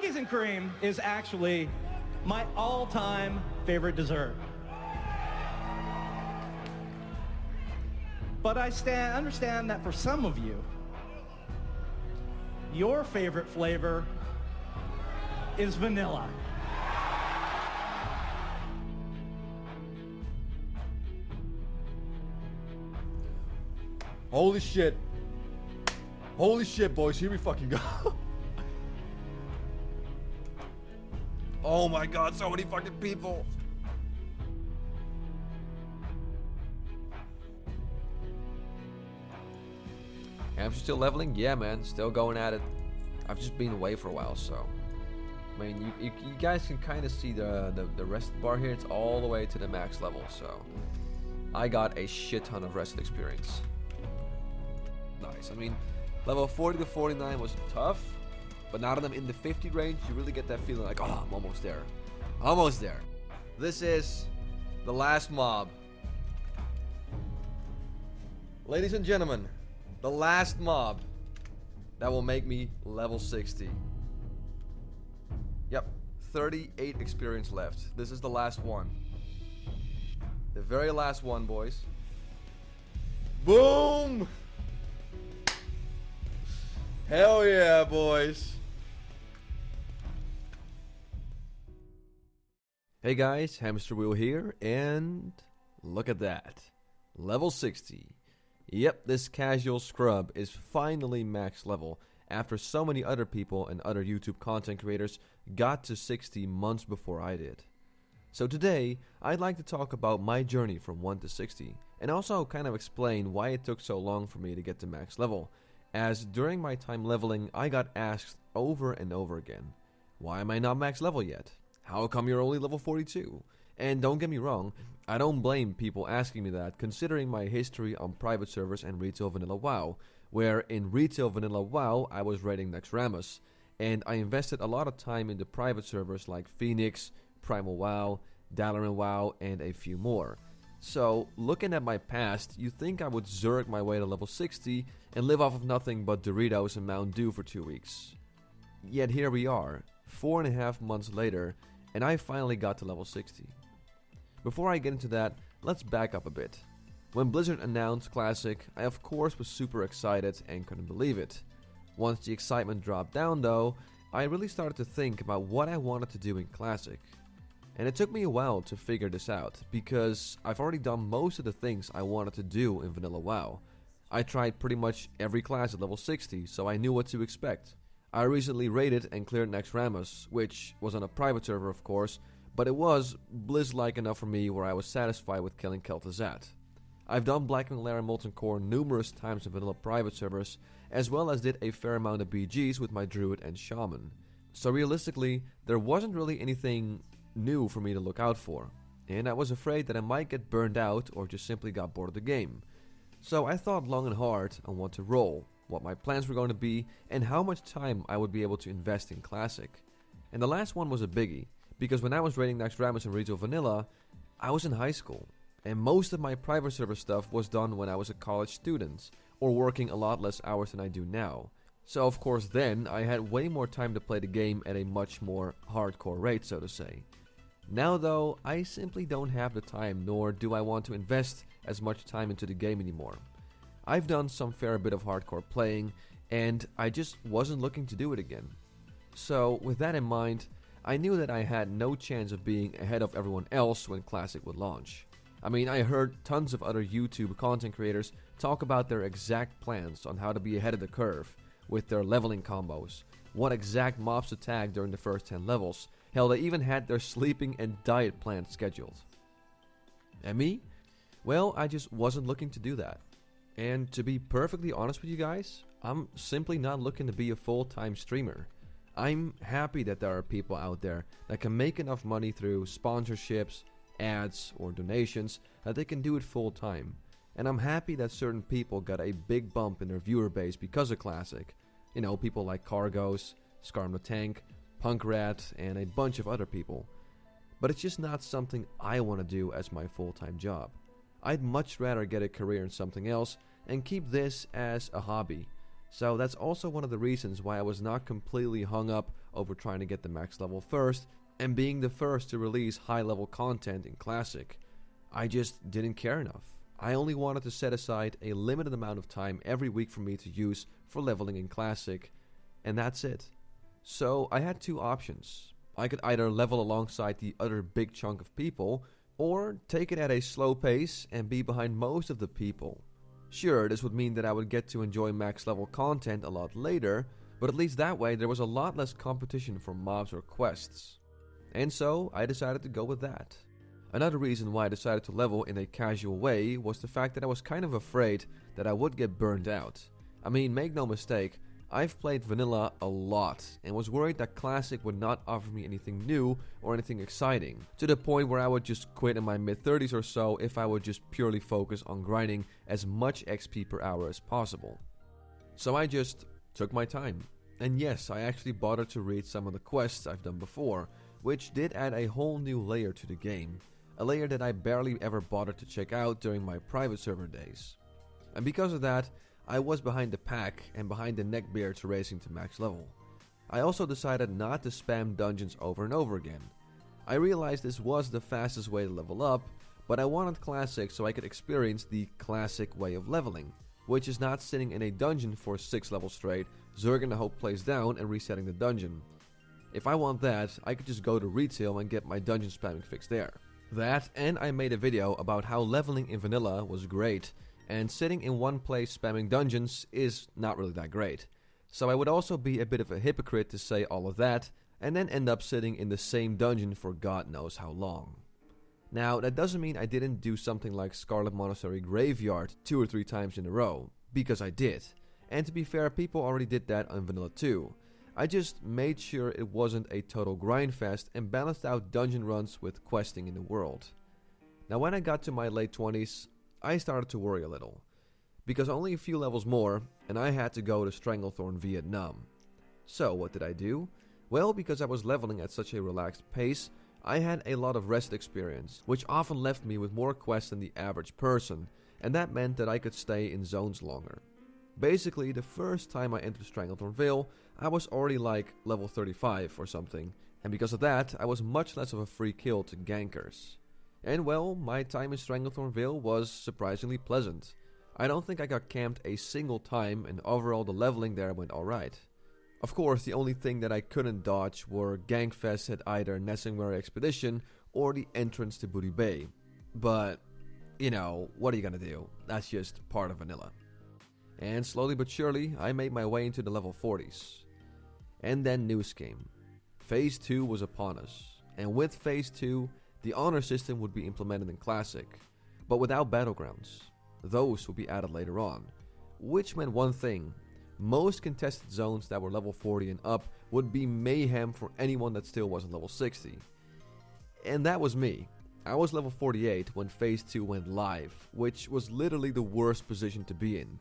Cookies and cream is actually my all-time favorite dessert. But I understand that for some of you, your favorite flavor is vanilla. Holy shit. Holy shit, boys. Here we fucking go. Oh my god, so many fucking people. Hamster still leveling? Yeah, man. Still going at it. I've just been away for a while, so... I mean, you guys can kind of see the rest bar here. It's all the way to the max level, so... I got a shit ton of rest experience. Nice. I mean, level 40 to 49 was tough, but now that I'm in the 50 range, you really get that feeling like, oh, I'm almost there. Almost there. This is the last mob. Ladies and gentlemen, the last mob that will make me level 60. Yep, 38 experience left. This is the last one. The very last one, boys. Boom! Hell yeah, boys. Hey guys, Hamster Wheel here, and look at that. Level 60. Yep, this casual scrub is finally max level after so many other people and other YouTube content creators got to 60 months before I did. So today, I'd like to talk about my journey from 1 to 60, and also kind of explain why it took so long for me to get to max level, as during my time leveling, I got asked over and over again, why am I not max level yet? How come you're only level 42? And don't get me wrong, I don't blame people asking me that, considering my history on private servers and retail vanilla WoW, where in retail vanilla WoW I was raiding Naxxramas, and I invested a lot of time into private servers like Phoenix, Primal WoW, Dalaran WoW, and a few more. So, looking at my past, you'd think I would zerg my way to level 60 and live off of nothing but Doritos and Mountain Dew for 2 weeks. Yet here we are, 4.5 months later, and I finally got to level 60. Before I get into that, let's back up a bit. When Blizzard announced Classic, I of course was super excited and couldn't believe it. Once the excitement dropped down though, I really started to think about what I wanted to do in Classic. And it took me a while to figure this out, because I've already done most of the things I wanted to do in vanilla WoW. I tried pretty much every class at level 60, so I knew what to expect. I recently raided and cleared Naxxramas, which was on a private server of course, but it was Blizz-like enough for me where I was satisfied with killing Kel'Thuzad. I've done Blackwing Lair and Molten Core numerous times in vanilla private servers, as well as did a fair amount of BGs with my Druid and Shaman. So realistically, there wasn't really anything new for me to look out for, and I was afraid that I might get burned out or just simply got bored of the game. So I thought long and hard on what to roll, what my plans were going to be, and how much time I would be able to invest in Classic. And the last one was a biggie, because when I was raiding Naxxramas in Retail Vanilla, I was in high school, and most of my private server stuff was done when I was a college student, or working a lot less hours than I do now. So of course then, I had way more time to play the game at a much more hardcore rate, so to say. Now though, I simply don't have the time, nor do I want to invest as much time into the game anymore. I've done some fair bit of hardcore playing, and I just wasn't looking to do it again. So with that in mind, I knew that I had no chance of being ahead of everyone else when Classic would launch. I mean, I heard tons of other YouTube content creators talk about their exact plans on how to be ahead of the curve with their leveling combos, what exact mobs to tag during the first 10 levels. Hell, they even had their sleeping and diet plans scheduled. And me? Well, I just wasn't looking to do that. And to be perfectly honest with you guys, I'm simply not looking to be a full-time streamer. I'm happy that there are people out there that can make enough money through sponsorships, ads, or donations that they can do it full-time. And I'm happy that certain people got a big bump in their viewer base because of Classic. You know, people like Cargos, Skarm the Tank, Punkrat, and a bunch of other people. But it's just not something I want to do as my full-time job. I'd much rather get a career in something else and keep this as a hobby. So that's also one of the reasons why I was not completely hung up over trying to get the max level first and being the first to release high level content in Classic. I just didn't care enough. I only wanted to set aside a limited amount of time every week for me to use for leveling in Classic, and that's it. So I had two options. I could either level alongside the other big chunk of people, or take it at a slow pace and be behind most of the people. Sure, this would mean that I would get to enjoy max level content a lot later, but at least that way there was a lot less competition for mobs or quests. And so I decided to go with that. Another reason why I decided to level in a casual way was the fact that I was kind of afraid that I would get burned out. I mean, make no mistake, I've played vanilla a lot and was worried that Classic would not offer me anything new or anything exciting, to the point where I would just quit in my mid-30s or so if I would just purely focus on grinding as much XP per hour as possible. So I just took my time. And yes, I actually bothered to read some of the quests I've done before, which did add a whole new layer to the game, a layer that I barely ever bothered to check out during my private server days. And because of that, I was behind the pack and behind the neckbeard to racing to max level. I also decided not to spam dungeons over and over again. I realized this was the fastest way to level up, but I wanted Classic so I could experience the classic way of leveling, which is not sitting in a dungeon for 6 levels straight, zerging the whole place down and resetting the dungeon. If I want that, I could just go to retail and get my dungeon spamming fix there. That, and I made a video about how leveling in vanilla was great, and sitting in one place spamming dungeons is not really that great. So I would also be a bit of a hypocrite to say all of that, and then end up sitting in the same dungeon for God knows how long. Now, that doesn't mean I didn't do something like Scarlet Monastery Graveyard 2 or 3 times in a row, because I did. And to be fair, people already did that on vanilla too. I just made sure it wasn't a total grind fest and balanced out dungeon runs with questing in the world. Now when I got to my late 20s, I started to worry a little, because only a few levels more and I had to go to Stranglethorn Vietnam. So what did I do? Well, because I was leveling at such a relaxed pace, I had a lot of rest experience, which often left me with more quests than the average person, and that meant that I could stay in zones longer. Basically, the first time I entered Stranglethorn Vale, I was already like level 35 or something, and because of that, I was much less of a free kill to gankers. And well, my time in Stranglethorn Vale was surprisingly pleasant. I don't think I got camped a single time, and overall the leveling there went alright. Of course, the only thing that I couldn't dodge were gankfests at either Nessingwary Expedition or the entrance to Booty Bay. But, you know, what are you gonna do? That's just part of vanilla. And slowly but surely, I made my way into the level 40s. And then news came. Phase 2 was upon us, and with Phase 2, the honor system would be implemented in Classic, but without battlegrounds. Those would be added later on, which meant one thing: most contested zones that were level 40 and up would be mayhem for anyone that still wasn't level 60. And that was me. I was level 48 when Phase 2 went live, which was literally the worst position to be in.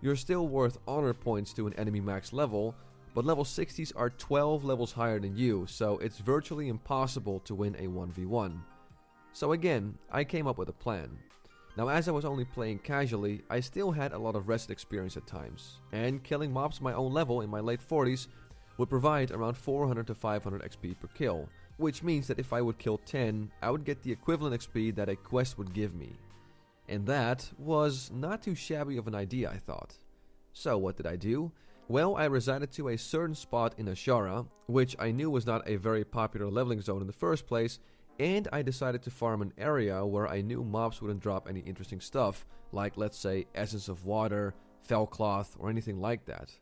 You're still worth honor points to an enemy max level, but level 60s are 12 levels higher than you, so it's virtually impossible to win a 1v1. So again, I came up with a plan. Now as I was only playing casually, I still had a lot of rest experience at times, and killing mobs my own level in my late 40s would provide around 400 to 500 XP per kill, which means that if I would kill 10, I would get the equivalent XP that a quest would give me. And that was not too shabby of an idea, I thought. So what did I do? Well, I resided to a certain spot in Ashara, which I knew was not a very popular leveling zone in the first place, and I decided to farm an area where I knew mobs wouldn't drop any interesting stuff, like let's say Essence of Water, Fellcloth, or anything like that.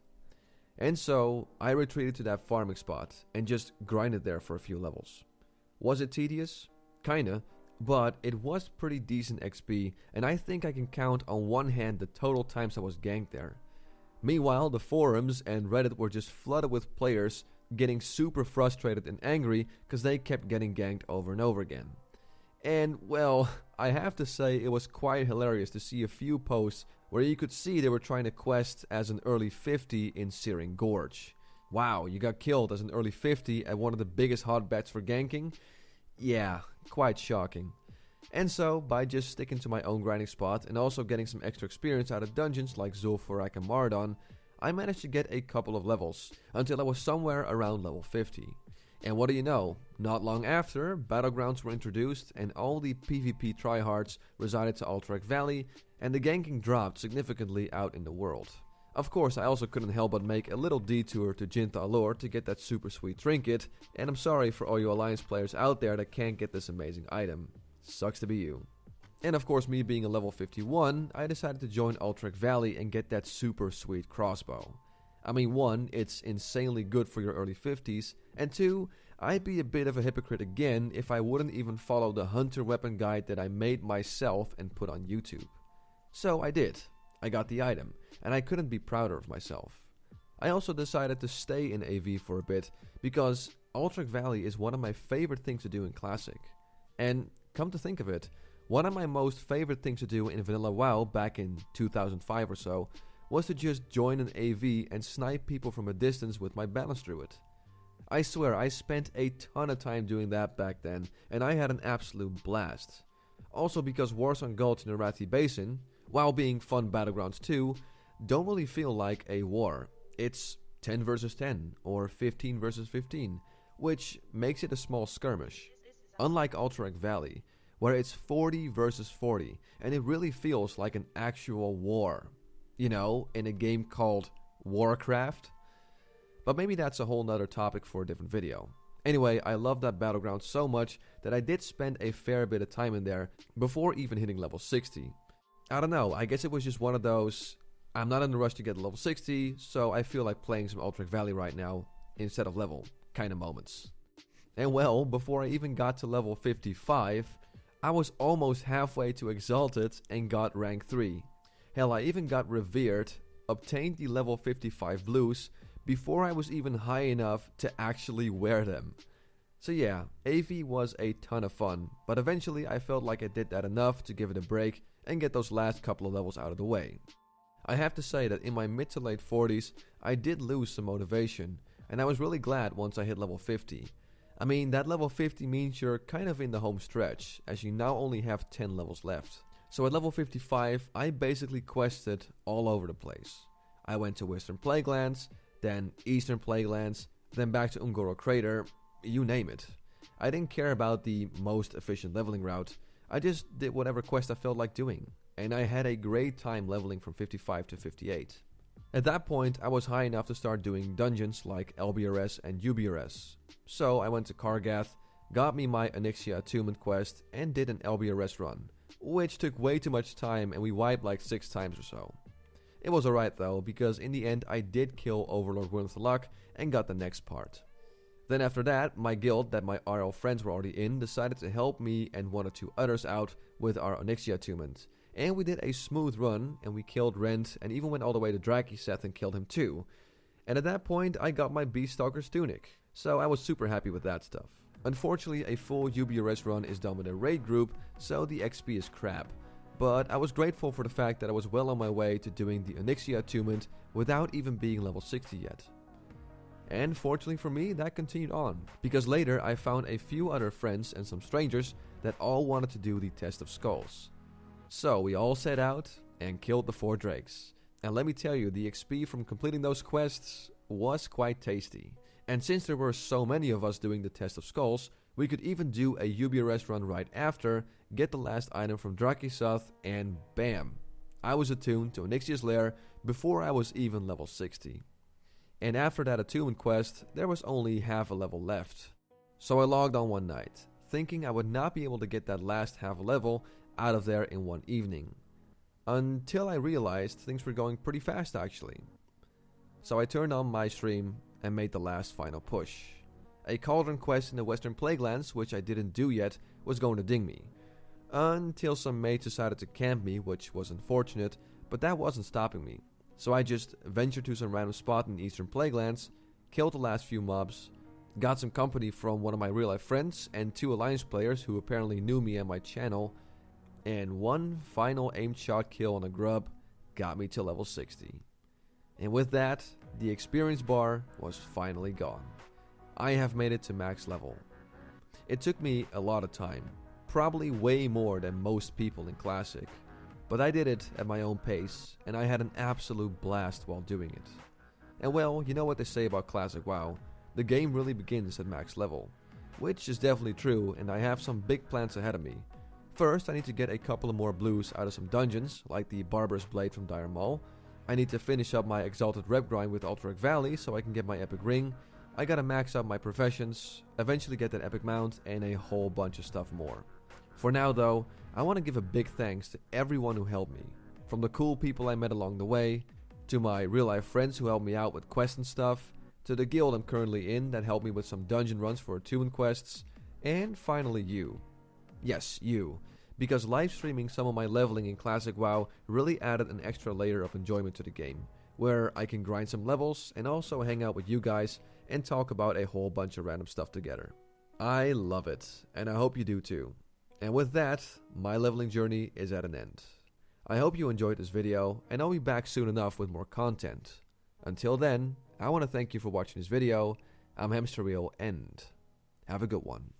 And so, I retreated to that farming spot, and just grinded there for a few levels. Was it tedious? Kinda, but it was pretty decent XP, and I think I can count on one hand the total times I was ganked there. Meanwhile, the forums and Reddit were just flooded with players getting super frustrated and angry because they kept getting ganked over and over again. And, well, I have to say it was quite hilarious to see a few posts where you could see they were trying to quest as an early 50 in Searing Gorge. Wow, you got killed as an early 50 at one of the biggest hotbeds for ganking? Yeah, quite shocking. And so, by just sticking to my own grinding spot and also getting some extra experience out of dungeons like Zul'Farrak and Mardon, I managed to get a couple of levels, until I was somewhere around level 50. And what do you know, not long after, Battlegrounds were introduced and all the PvP tryhards resided to Alterac Valley, and the ganking dropped significantly out in the world. Of course, I also couldn't help but make a little detour to Jinta Allure to get that super sweet trinket, and I'm sorry for all you Alliance players out there that can't get this amazing item. Sucks to be you. And of course, me being a level 51, I decided to join Alterac Valley and get that super sweet crossbow. I mean, 1, it's insanely good for your early 50s, and 2, I'd be a bit of a hypocrite again if I wouldn't even follow the hunter weapon guide that I made myself and put on YouTube. So I did. I got the item, and I couldn't be prouder of myself. I also decided to stay in AV for a bit, because Alterac Valley is one of my favorite things to do in Classic. And come to think of it, one of my most favorite things to do in Vanilla WoW back in 2005 or so was to just join an AV and snipe people from a distance with my Balance Druid. I swear, I spent a ton of time doing that back then, and I had an absolute blast. Also because Warsong Gulch and Arathi Basin, while being fun Battlegrounds too, don't really feel like a war. It's 10 versus 10, or 15 versus 15, which makes it a small skirmish. Unlike Alterac Valley, where it's 40 versus 40, and it really feels like an actual war. You know, in a game called Warcraft. But maybe that's a whole nother topic for a different video. Anyway, I love that battleground so much that I did spend a fair bit of time in there before even hitting level 60. I don't know, I guess it was just one of those, I'm not in a rush to get to level 60, so I feel like playing some Alterac Valley right now, instead of level, kind of moments. And well, before I even got to level 55, I was almost halfway to Exalted and got rank 3. Hell, I even got Revered, obtained the level 55 blues, before I was even high enough to actually wear them. So yeah, AV was a ton of fun, but eventually I felt like I did that enough to give it a break and get those last couple of levels out of the way. I have to say that in my mid to late 40s, I did lose some motivation, and I was really glad once I hit level 50. I mean, that level 50 means you're kind of in the home stretch, as you now only have 10 levels left. So at level 55, I basically quested all over the place. I went to Western Plaguelands, then Eastern Plaguelands, then back to Ungoro Crater, you name it. I didn't care about the most efficient leveling route, I just did whatever quest I felt like doing, and I had a great time leveling from 55 to 58. At that point, I was high enough to start doing dungeons like LBRS and UBRS. So I went to Kargath, got me my Onyxia Attunement quest, and did an LBRS run, which took way too much time and we wiped like 6 times or so. It was alright though, because in the end I did kill Overlord Wyrmthalak and got the next part. Then after that, my guild that my RL friends were already in decided to help me and 1 or 2 others out with our Onyxia Attunement. And we did a smooth run, and we killed Rent, and even went all the way to Drakiseth and killed him too. And at that point, I got my Beaststalker's Tunic, so I was super happy with that stuff. Unfortunately, a full UBRS run is done with a raid group, so the XP is crap. But I was grateful for the fact that I was well on my way to doing the Onyxia Attunement without even being level 60 yet. And fortunately for me, that continued on, because later I found a few other friends and some strangers that all wanted to do the Test of Skulls. So we all set out and killed the 4 drakes. And let me tell you, the XP from completing those quests was quite tasty. And since there were so many of us doing the Test of Skulls, we could even do a UBRS run right after, get the last item from Drakiseth, and bam! I was attuned to Onyxia's Lair before I was even level 60. And after that attunement quest, there was only half a level left. So I logged on one night, thinking I would not be able to get that last half a level out of there in one evening. Until I realized things were going pretty fast actually. So I turned on my stream and made the last final push. A Cauldron quest in the Western Plaguelands, which I didn't do yet, was going to ding me. Until some mates decided to camp me, which was unfortunate, but that wasn't stopping me. So I just ventured to some random spot in the Eastern Plaguelands, killed the last few mobs, got some company from one of my real life friends and 2 Alliance players who apparently knew me and my channel, and one final aimed shot kill on a grub got me to level 60. And with that, the experience bar was finally gone. I have made it to max level. It took me a lot of time, probably way more than most people in Classic, but I did it at my own pace and I had an absolute blast while doing it. And well, you know what they say about Classic WoW, the game really begins at max level. Which is definitely true, and I have some big plans ahead of me. First, I need to get a couple of more blues out of some dungeons, like the Barber's Blade from Dire Maul. I need to finish up my Exalted Rep grind with Alterac Valley so I can get my Epic Ring. I gotta max out my professions, eventually get that Epic Mount, and a whole bunch of stuff more. For now though, I want to give a big thanks to everyone who helped me. From the cool people I met along the way, to my real life friends who helped me out with quests and stuff, to the guild I'm currently in that helped me with some dungeon runs for attunement quests, and finally you. Yes, you. Because live streaming some of my leveling in Classic WoW really added an extra layer of enjoyment to the game, where I can grind some levels and also hang out with you guys and talk about a whole bunch of random stuff together. I love it, and I hope you do too. And with that, my leveling journey is at an end. I hope you enjoyed this video, and I'll be back soon enough with more content. Until then, I want to thank you for watching this video. I'm Hamster Wheel, and have a good one.